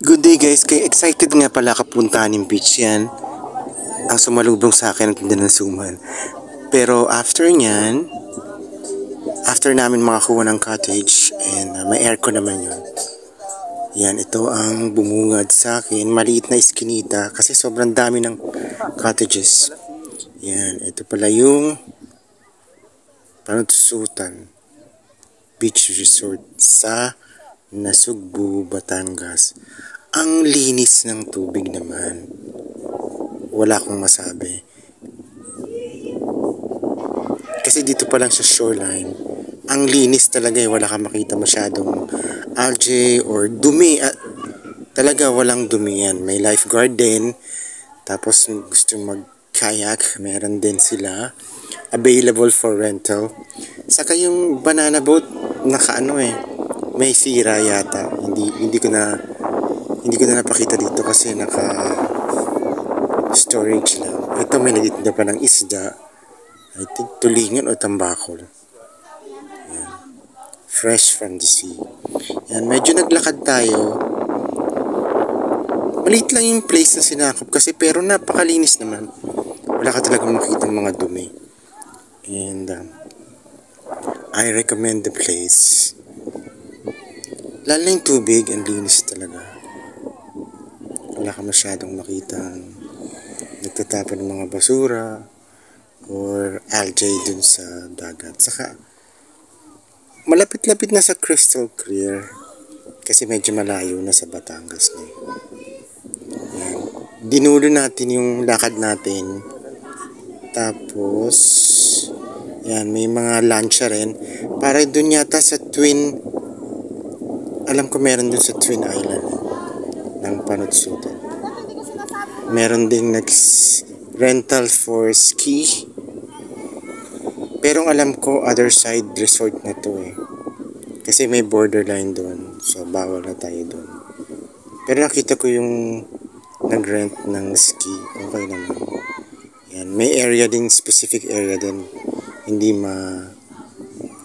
Good day guys, kay excited nga pala kapuntahan yung beach yan. Ang sumalubong sa akin ang tinda ng suman. Pero after namin makakuha ng cottage and may aircon naman yun. Yan, ito ang bumungad sa akin. Maliit na iskinita kasi sobrang dami ng cottages. Yan, ito pala yung Panutsutan Beach Resort sa Nasugbu, Batangas. Ang linis ng tubig naman. Wala akong masabi. Kasi dito pa lang sa shoreline, ang linis talaga eh. Wala kang makita masyadong algae or dumi. Talaga walang dumi yan. May lifeguard din. Tapos gusto mag-kayak, meron din sila. Available for rental. Saka yung banana boat, may sira yata. Hindi ko na napakita dito kasi naka storage lang. Ito may nagtitinda pa ng isda. I think tulingan o tambakol. Yan. Fresh from the sea. Yan, medyo naglakad tayo. Maliit lang yung place na sinakop kasi pero napakalinis naman. Wala ka talagang makita mga dumi. And I recommend the place. Lalo na yung tubig, ang linis talaga. Wala ka masyadong makitang nagtatapon ng mga basura or algae dun sa dagat. Saka malapit-lapit na sa crystal clear kasi medyo malayo na sa Batangas na. Yan. Dinulo natin yung lakad natin. Tapos yan, may mga lancha rin para dun yata sa alam ko meron dun sa Twin Island ng Panutsutan. Meron ding rental for ski. Pero alam ko other side resort na to eh. Kasi may borderline doon. So bawal na tayo doon. Pero nakita ko yung nag-rent ng ski. Okay naman. Yan. May area din, specific area din. Hindi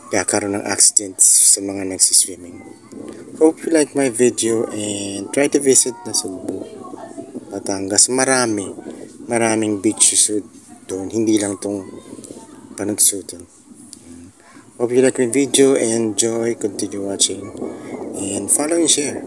kakaroon ng accidents sa mga nagsiswimming. Hope you like my video and try to visit Nasugbu, Batangas. Maraming beach resort doon. Hindi lang tong Panutsutan. Hope you like my video and enjoy. Continue watching and follow and share.